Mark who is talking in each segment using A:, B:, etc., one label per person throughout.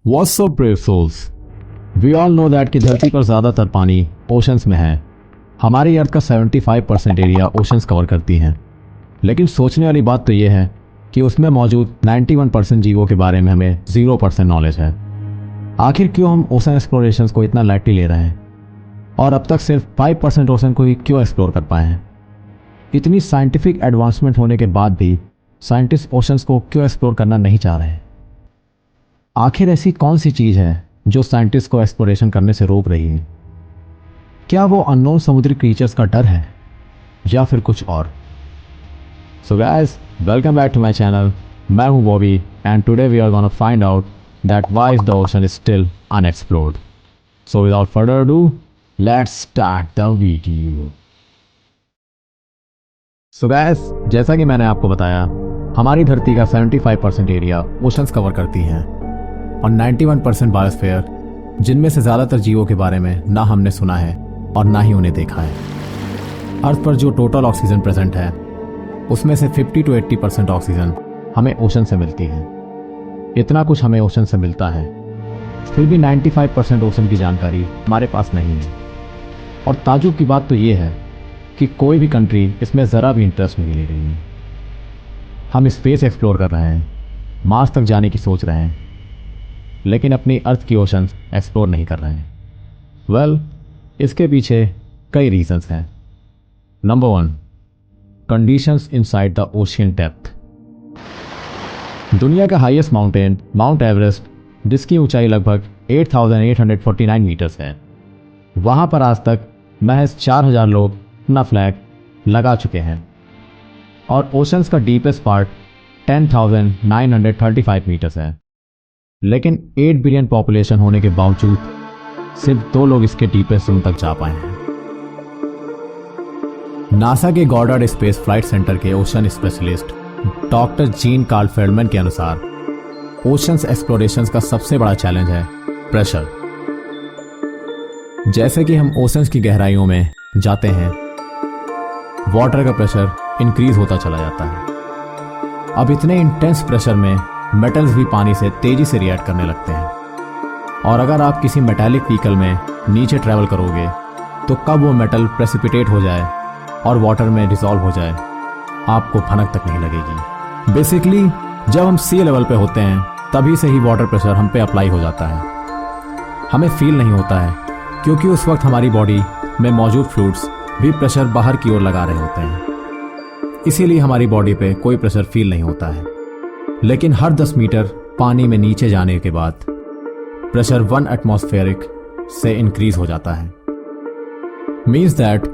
A: What's up brave souls? We all know that कि धरती पर ज़्यादातर पानी ओशंस में है। हमारी अर्थ का 75% एरिया ओशंस कवर करती हैं। लेकिन सोचने वाली बात तो ये है कि उसमें मौजूद 91% जीवों के बारे में हमें 0% नॉलेज है। आखिर क्यों हम ओशन एक्सप्लोरेशंस को इतना लाइटली ले रहे हैं और अब तक सिर्फ 5% ओशन को ही क्यों एक्सप्लोर कर पाए हैं? इतनी साइंटिफिक एडवांसमेंट होने के बाद भी साइंटिस्ट ओशंस को क्यों एक्सप्लोर करना नहीं चाह रहे हैं? आखिर ऐसी कौन सी चीज़ है जो साइंटिस्ट को एक्सप्लोरेशन करने से रोक रही है? क्या वो अननोन समुद्री क्रीचर्स का डर है या फिर कुछ और? So guys, welcome back to my channel. मैं हूं Bobby and today we are gonna find out that why is the ocean is still unexplored. So without further ado, let's start the video. So guys, जैसा कि मैंने आपको बताया, हमारी धरती का 75% एरिया ओशंस कवर करती हैं और 91% बायोस्फीयर, जिनमें से ज़्यादातर जीवों के बारे में ना हमने सुना है और ना ही उन्हें देखा है। अर्थ पर जो टोटल ऑक्सीजन प्रेजेंट है उसमें से 50 to 80% ऑक्सीजन हमें ओशन से मिलती है। इतना कुछ हमें ओशन से मिलता है, फिर भी 95% ओशन की जानकारी हमारे पास नहीं है। और ताजुब की बात तो ये है कि कोई भी कंट्री इसमें ज़रा भी इंटरेस्ट नहीं ले रही है। हम स्पेस एक्सप्लोर कर रहे हैं, मार्स तक जाने की सोच रहे हैं, लेकिन अपनी अर्थ की ओशंस एक्सप्लोर नहीं कर रहे हैं। वेल, इसके पीछे कई रीजंस हैं। Number 1, conditions inside the ocean depth. दुनिया का हाईएस्ट माउंटेन माउंट एवरेस्ट, जिसकी ऊंचाई लगभग 8,849 मीटर्स है, वहाँ पर आज तक महज 4,000 लोग अपना फ्लैग लगा चुके हैं। और ओशंस का डीपेस्ट पार्ट 10,935 मीटर्स है, लेकिन 8 बिलियन पॉपुलेशन होने के बावजूद सिर्फ 2 लोग इसके डीपेस्ट जोन तक जा पाए हैं। नासा के गॉडर्ड स्पेस फ्लाइट सेंटर के ocean specialist doctor Gene Carl Feldman के अनुसार ओशंस एक्सप्लोरेशंस का सबसे बड़ा चैलेंज है प्रेशर। जैसे कि हम ओशंस की गहराइयों में जाते हैं, वाटर का प्रेशर इंक्रीज होता चला जाता है। अब इतने इंटेंस प्रेशर में मेटल्स भी पानी से तेजी से रिएक्ट करने लगते हैं, और अगर आप किसी मेटालिक व्हीकल में नीचे ट्रैवल करोगे तो कब वो मेटल प्रेसिपिटेट हो जाए और वाटर में डिसॉल्व हो जाए, आपको भनक तक नहीं लगेगी। बेसिकली जब हम सी लेवल पे होते हैं तभी से ही वाटर प्रेशर हम पे अप्लाई हो जाता है। हमें फील नहीं होता है क्योंकि उस वक्त हमारी बॉडी में मौजूद फ्लूइड्स भी प्रेशर बाहर की ओर लगा रहे होते हैं, इसीलिए हमारी बॉडी पे कोई प्रेशर फील नहीं होता है। लेकिन हर 10 मीटर पानी में नीचे जाने के बाद प्रेशर 1 एटमॉस्फेरिक से इंक्रीज हो जाता है। मीन्स दैट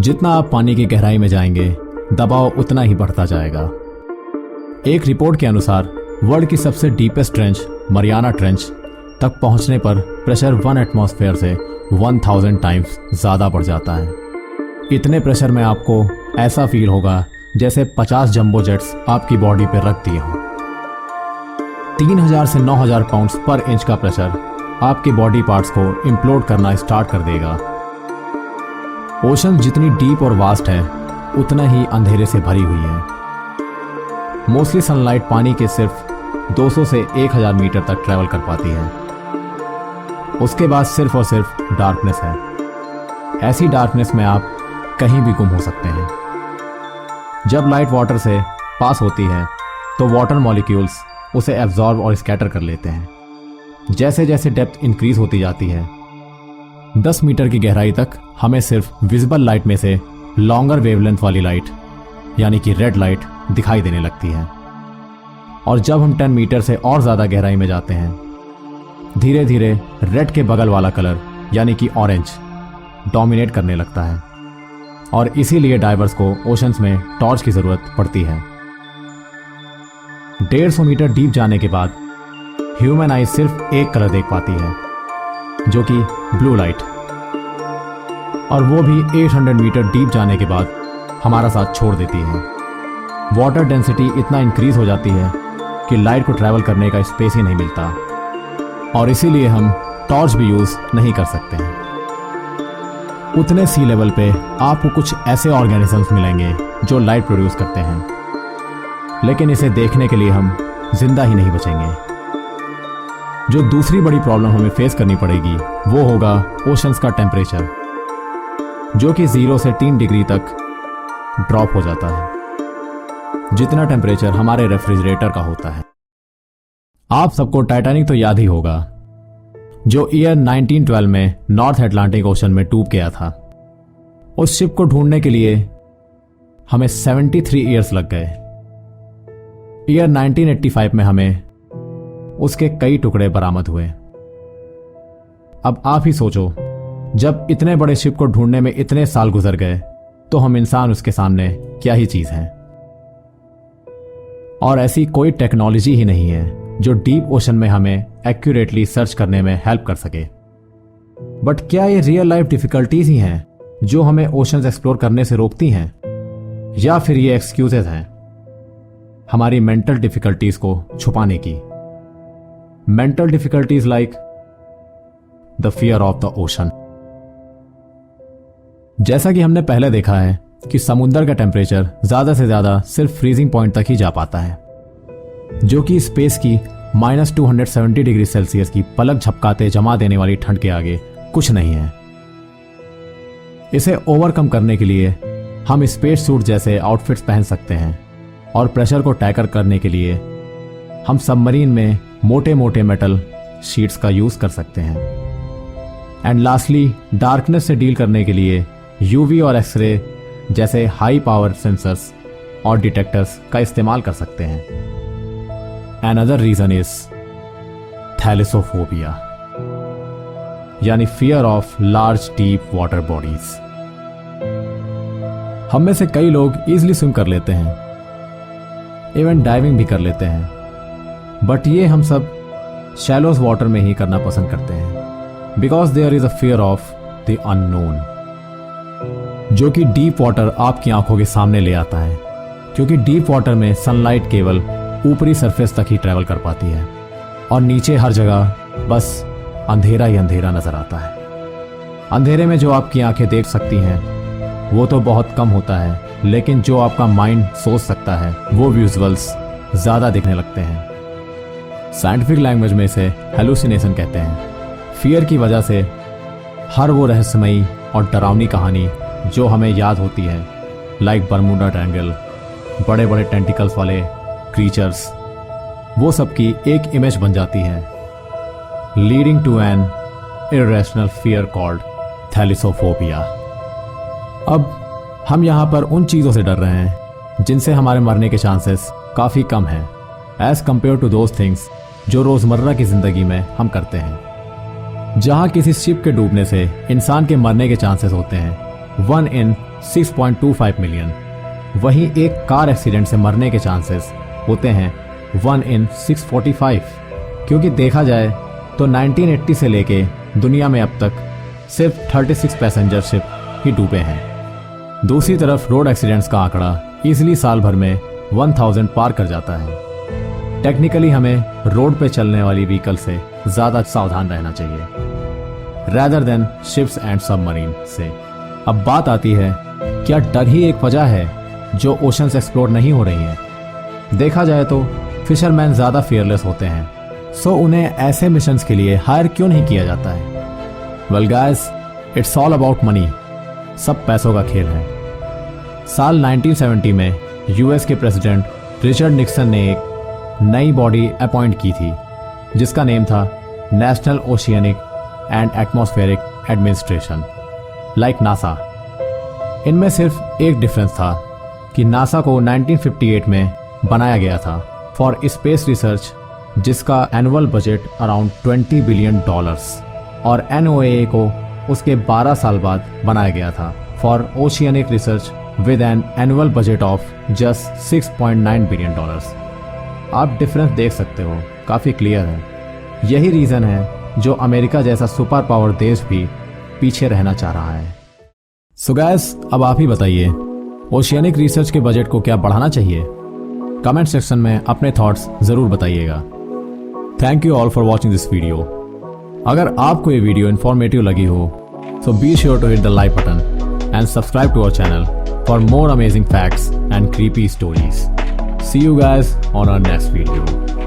A: जितना आप पानी की गहराई में जाएंगे, दबाव उतना ही बढ़ता जाएगा। एक रिपोर्ट के अनुसार वर्ल्ड की सबसे डीपेस्ट ट्रेंच मरियाना ट्रेंच तक पहुंचने पर प्रेशर 1 एटमॉस्फेयर से 1000 टाइम्स ज़्यादा बढ़ जाता है। इतने प्रेशर में आपको ऐसा फील होगा जैसे 50 जंबो जेट्स आपकी बॉडी पर रख दिए हों। 3000 से 9000 पाउंड्स पर इंच का प्रेशर आपके बॉडी पार्ट्स को इम्प्लोड करना स्टार्ट कर देगा। ओशन जितनी डीप और वास्ट है, उतना ही अंधेरे से भरी हुई है। मोस्टली सनलाइट पानी के सिर्फ 200 से 1000 मीटर तक ट्रैवल कर पाती है। उसके बाद सिर्फ और सिर्फ डार्कनेस है। ऐसी डार्कनेस में आप कहीं भी गुम हो सकते हैं। जब लाइट वाटर से पास होती है तो वाटर मॉलिक्यूल्स उसे एब्जॉर्ब और स्कैटर कर लेते हैं। जैसे जैसे डेप्थ इंक्रीज होती जाती है, 10 मीटर की गहराई तक हमें सिर्फ विजिबल लाइट में से लॉन्गर वेवलेंथ वाली लाइट, यानी कि रेड लाइट, दिखाई देने लगती है। और जब हम 10 मीटर से और ज़्यादा गहराई में जाते हैं, धीरे धीरे रेड के बगल वाला कलर, यानी कि ऑरेंज, डोमिनेट करने लगता है। और इसीलिए डाइवर्स को ओशंस में टॉर्च की ज़रूरत पड़ती है। 150 मीटर डीप जाने के बाद ह्यूमन आई सिर्फ एक कलर देख पाती है, जो कि ब्लू लाइट। और वो भी 800 मीटर डीप जाने के बाद हमारा साथ छोड़ देती है। वाटर डेंसिटी इतना इंक्रीज हो जाती है कि लाइट को ट्रैवल करने का स्पेस ही नहीं मिलता, और इसीलिए हम टॉर्च भी यूज़ नहीं कर सकते हैं। उतने सी लेवल पे आपको कुछ ऐसे ऑर्गेनिजम्स मिलेंगे जो लाइट प्रोड्यूस करते हैं, लेकिन इसे देखने के लिए हम जिंदा ही नहीं बचेंगे। जो दूसरी बड़ी प्रॉब्लम हमें फेस करनी पड़ेगी वो होगा ओशंस का टेम्परेचर, जो कि 0 से 3 डिग्री तक ड्रॉप हो जाता है, जितना टेम्परेचर हमारे रेफ्रिजरेटर का होता है। आप सबको टाइटैनिक तो याद ही होगा, जो ईयर 1912 में नॉर्थ अटलांटिक ओशन में डूब गया था। उस शिप को ढूंढने के लिए हमें 73 ईयर्स लग गए। ईयर 1985 में हमें उसके कई टुकड़े बरामद हुए। अब आप ही सोचो, जब इतने बड़े शिप को ढूंढने में इतने साल गुजर गए तो हम इंसान उसके सामने क्या ही चीज हैं। और ऐसी कोई टेक्नोलॉजी ही नहीं है जो डीप ओशन में हमें एक्यूरेटली सर्च करने में हेल्प कर सके। बट क्या ये रियल लाइफ डिफिकल्टीज ही हैं जो हमें ओशंस एक्सप्लोर करने से रोकती हैं, या फिर ये एक्सक्यूजेज हैं हमारी मेंटल डिफिकल्टीज को छुपाने की? Mental difficulties like the fear of the ocean. जैसा कि हमने पहले देखा है कि समुद्र का टेम्परेचर ज्यादा से ज्यादा सिर्फ फ्रीजिंग पॉइंट तक ही जा पाता है, जो कि स्पेस की -270 डिग्री सेल्सियस की पलक झपकाते जमा देने वाली ठंड के आगे कुछ नहीं है। इसे ओवरकम करने के लिए हम स्पेस सूट जैसे आउटफिट्स पहन सकते हैं, और प्रेशर को टैकल करने के लिए हम सबमरीन में मोटे मोटे मेटल शीट्स का यूज कर सकते हैं। एंड लास्टली, डार्कनेस से डील करने के लिए यूवी और एक्सरे जैसे हाई पावर सेंसर्स और डिटेक्टर्स का इस्तेमाल कर सकते हैं। Another reason is थैलेसोफोबिया, यानी fear of large deep water bodies. हम में से कई लोग इजीली स्विम कर लेते हैं, इवन डाइविंग भी कर लेते हैं, बट ये हम सब शैलोस वाटर में ही करना पसंद करते हैं, because there is a fear of the unknown, जो कि डीप वाटर आपकी आंखों के सामने ले आता है, क्योंकि डीप वाटर में सनलाइट केवल ऊपरी सरफेस तक ही ट्रेवल कर पाती है और नीचे हर जगह बस अंधेरा ही अंधेरा नजर आता है। अंधेरे में जो आपकी आंखें देख सकती हैं वो तो बहुत कम होता है, लेकिन जो आपका माइंड सोच सकता है वो विजुअल्स ज्यादा दिखने लगते हैं। साइंटिफिक लैंग्वेज में इसे हेलुसिनेशन कहते हैं। फियर की वजह से हर वो रहस्यमयी और डरावनी कहानी जो हमें याद होती है, लाइक बर्मुडा ट्रायंगल, बड़े बड़े टेंटिकल्स वाले क्रीचर्स, वो सब की एक इमेज बन जाती है, leading to an irrational fear called thalassophobia. अब हम यहां पर उन चीजों से डर रहे हैं जिनसे हमारे मरने के चांसेस काफी कम हैं, as compare to those things जो रोजमर्रा की जिंदगी में हम करते हैं। जहां किसी शिप के डूबने से इंसान के मरने के चांसेस होते हैं 1 in 6.25 मिलियन, वहीं एक कार एक्सीडेंट से मरने के चांसेस होते हैं 1 in 645, क्योंकि देखा जाए तो 1980 से लेके दुनिया में अब तक सिर्फ 36 पैसेंजर शिप ही डूबे हैं। दूसरी तरफ रोड एक्सीडेंट्स का आंकड़ा इजीली साल भर में 1000 पार कर जाता है। टेक्निकली हमें रोड पे चलने वाली व्हीकल से ज्यादा सावधान रहना चाहिए rather than ships and submarine से। अब बात आती है, क्या डर ही एक वजह है जो ओशंस एक्सप्लोर नहीं हो रही हैं? देखा जाए तो फिशरमैन ज्यादा फियरलेस होते हैं, सो उन्हें ऐसे मिशंस के लिए हायर क्यों नहीं किया जाता है? Well guys, it's all about money. सब पैसों का खेल है। साल 1970 में यूएस के प्रेसिडेंट रिचर्ड निक्सन ने एक नई बॉडी अपॉइंट की थी जिसका नेम था national oceanic and atmospheric administration, like NASA. इनमें सिर्फ एक डिफरेंस था कि नासा को 1958 में बनाया गया था फॉर स्पेस रिसर्च, जिसका एनुअल बजट अराउंड $20 बिलियन, और एनओए को उसके 12 साल बाद बनाया गया था for oceanic research with an annual budget of just $6.9 billion. आप डिफरेंस देख सकते हो, काफी क्लियर है। यही रीजन है जो अमेरिका जैसा सुपर पावर देश भी पीछे रहना चाह रहा है। सो गाइस, अब आप ही बताइए, ओशियनिक रिसर्च के बजट को क्या बढ़ाना चाहिए? कमेंट सेक्शन में अपने थॉट्स जरूर बताइएगा। Thank you all for watching this video. अगर आपको ये वीडियो इन्फॉर्मेटिव लगी हो so be sure to hit the like button and subscribe to our channel for more amazing facts and creepy stories. See you guys on our next video.